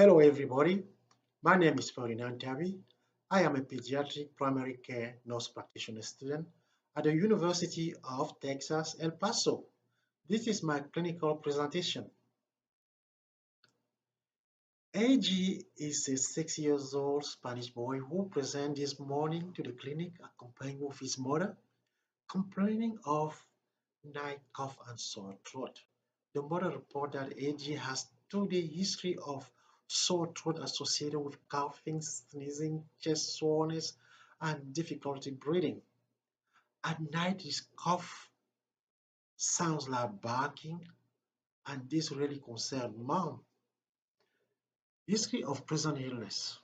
Hello, everybody. My name is Ferdinand Tabi. I am a pediatric primary care nurse practitioner student at the University of Texas, El Paso. This is my clinical presentation. AG is a 6 years old Spanish boy who presented this morning to the clinic accompanied with his mother, complaining of night cough and sore throat. The mother reported that AG has 2-day history of sore throat associated with coughing, sneezing, chest soreness, and difficulty breathing. At night, his cough sounds like barking, and this really concerned mom. History of present illness.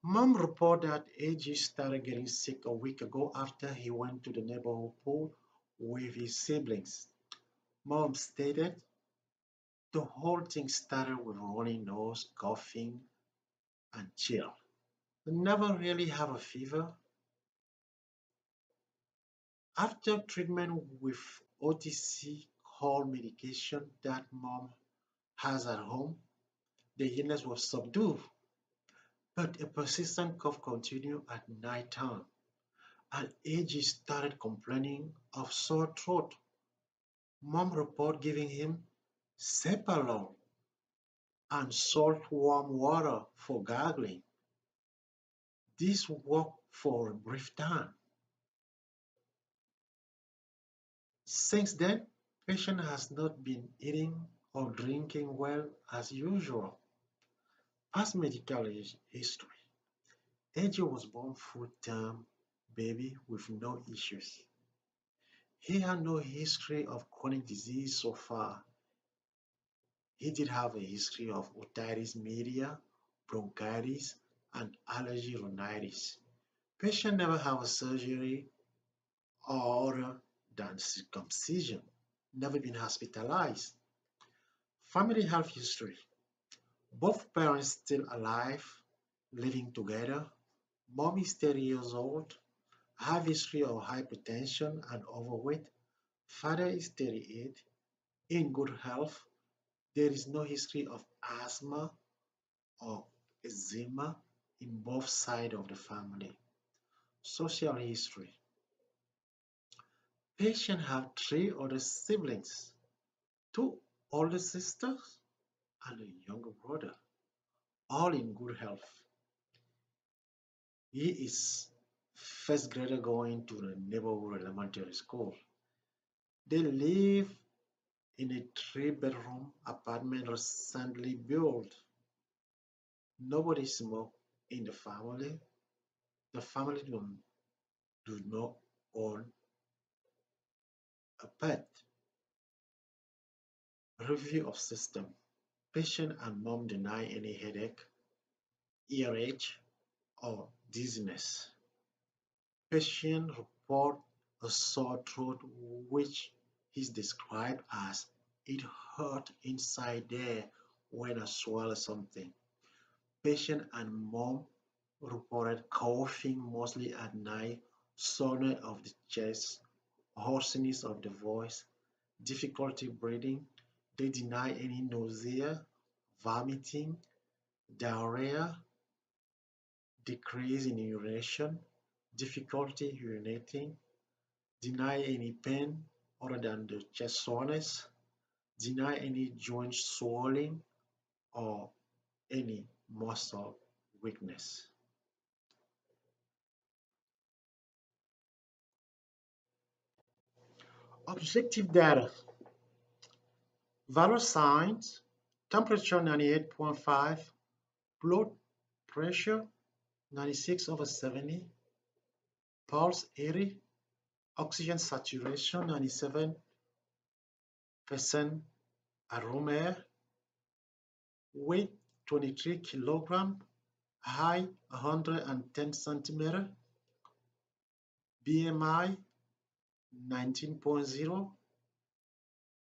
Mom reported that AG started getting sick a week ago after he went to the neighborhood pool with his siblings. Mom stated the whole thing started with runny nose, coughing, and chill. They never really have a fever. After treatment with OTC cold medication that mom has at home, the illness was subdued, but a persistent cough continued at night time, and AG started complaining of sore throat. Mom reported giving him Cephalol and salt warm water for gargling. This worked for a brief time. Since then, patient has not been eating or drinking well as usual. Past medical history. AJ was born full-term baby with no issues. He had no history of chronic disease so far. He did have a history of otitis media, bronchitis, and allergy rhinitis. Patient never had a surgery other than circumcision. Never been hospitalized. Family health history. Both parents still alive, living together. Mom is 30 years old, have history of hypertension and overweight. Father is 38, in good health. There is no history of asthma or eczema in both sides of the family. Social history. Patient have three other siblings, two older sisters and a younger brother, all in good health. He is first grader going to the neighborhood elementary school. They live in a three-bedroom apartment recently built. Nobody smokes in the family. The family do not own a pet. Review of system. Patient and mom deny any headache, earache, or dizziness. Patient report a sore throat which is described as it hurt inside there when I swallow something. Patient and mom reported coughing mostly at night, soreness of the chest, hoarseness of the voice, difficulty breathing. They deny any nausea, vomiting, diarrhea, decrease in urination, difficulty urinating, deny any pain other than the chest soreness, deny any joint swelling or any muscle weakness. Objective data. Vital signs, temperature 98.5, blood pressure 96/70, pulse 80, oxygen saturation 97% at room air, weight 23 kilogram, height 110 centimeter, BMI 19.0,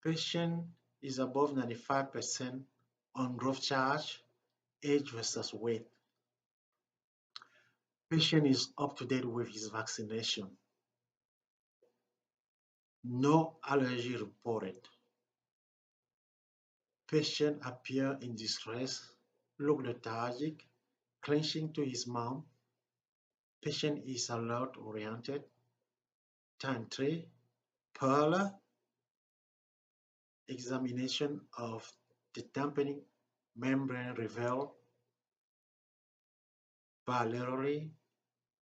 patient is above 95% on growth charge, age versus weight. Patient is up to date with his vaccination. No allergy reported. Patient appear in distress. look lethargic, clenching to his mouth. Patient is alert oriented. Time 3. Parlor examination of the dampening membrane reveal bilaterally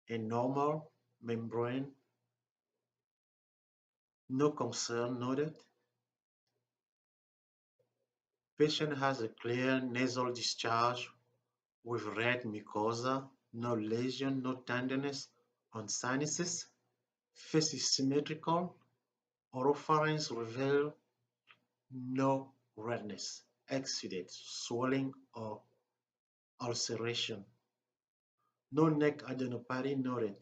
a normal membrane, no concern noted. Patient has a clear nasal discharge with red mucosa, no lesion, no tenderness on sinuses. Face is symmetrical. Oropharynx reveal no redness, exudate, swelling, or ulceration. No neck adenopathy noted.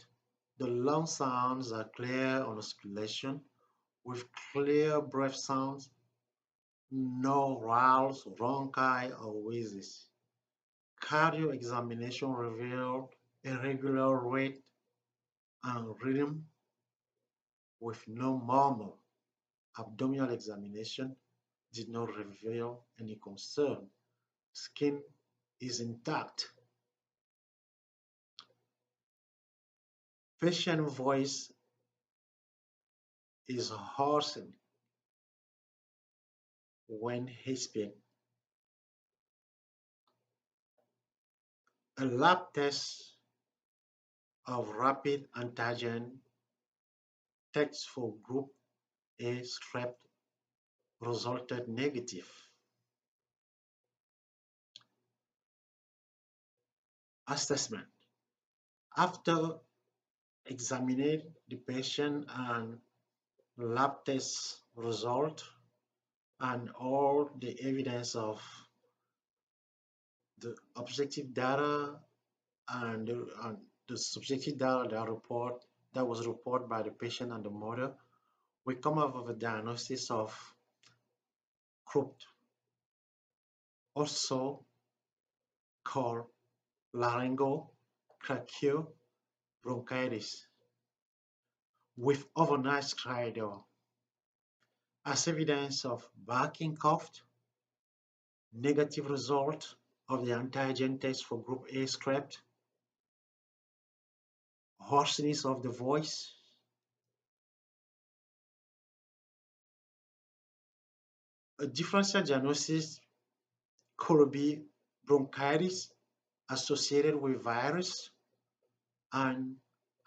The lung sounds are clear on auscultation with clear breath sounds, no rales, rhonchi, or wheezes. Cardio examination revealed irregular rate and rhythm with no murmur. Abdominal examination did not reveal any concern. Skin is intact. Patient voice is hoarsened when he speaks. A lab test of rapid antigen tests for group A strep resulted negative. Assessment. After examining the patient and lab test result and all the evidence of the objective data and the subjective data that was reported by the patient and the mother, we come up with a diagnosis of croup, also called laryngotracheal bronchitis with overnight stridor as evidence of barking cough, negative result of the antigen test for group A strep, hoarseness of the voice. A differential diagnosis could be bronchitis associated with virus, and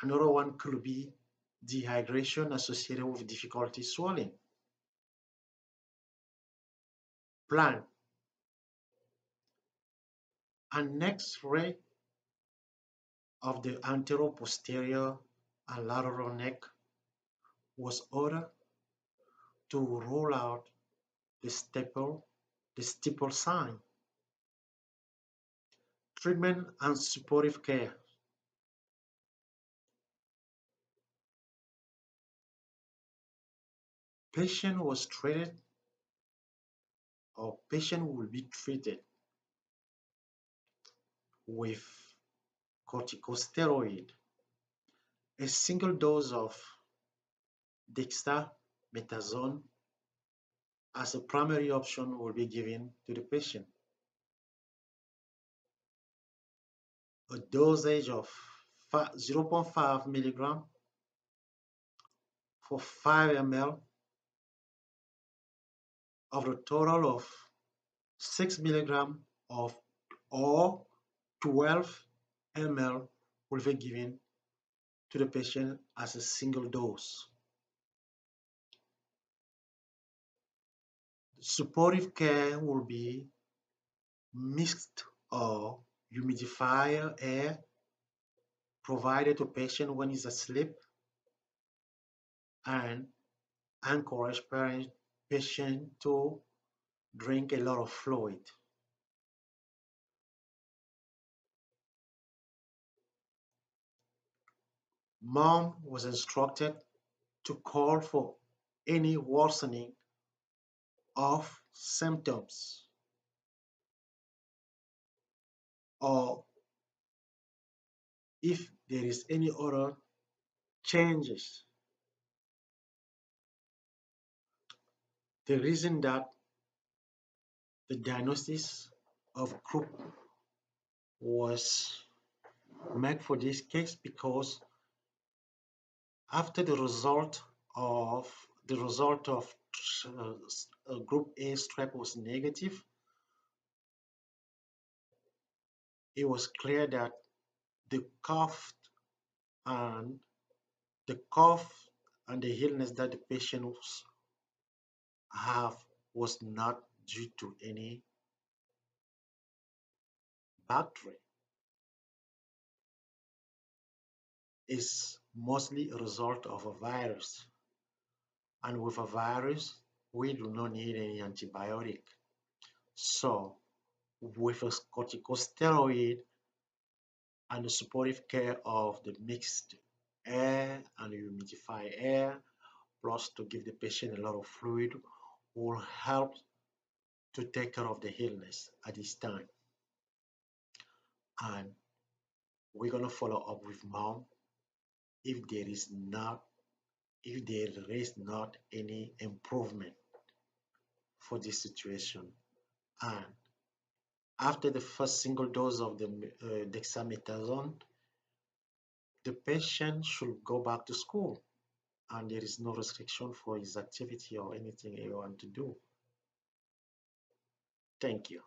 another one could be dehydration associated with difficulty swallowing. Plan. An X-ray of the anteroposterior and lateral neck was ordered to rule out the steeple sign. Treatment and supportive care. Patient was treated or patient will be treated with corticosteroid. A single dose of dexamethasone as a primary option will be given to the patient. A dosage of 0.5 milligram for 5 ml of a total of 6 milligram of or 12 ml will be given to the patient as a single dose. Supportive care will be mixed or humidifier air provided to patient when he's asleep and encourage patient to drink a lot of fluid. Mom was instructed to call for any worsening of symptoms or if there is any other changes. The reason that the diagnosis of croup was made for this case because after the result of group A strep was negative, it was clear that the cough and the cough and the illness that the patients have was not due to any bacteria. It's mostly a result of a virus. And with a virus, we do not need any antibiotic. So with a corticosteroid and the supportive care of the mixed air and humidify air, plus to give the patient a lot of fluid, will help to take care of the illness at this time. And we're gonna follow up with mom if there is not any improvement for this situation. And after the first single dose of the dexamethasone, the patient should go back to school and there is no restriction for his activity or anything he want to do. Thank you.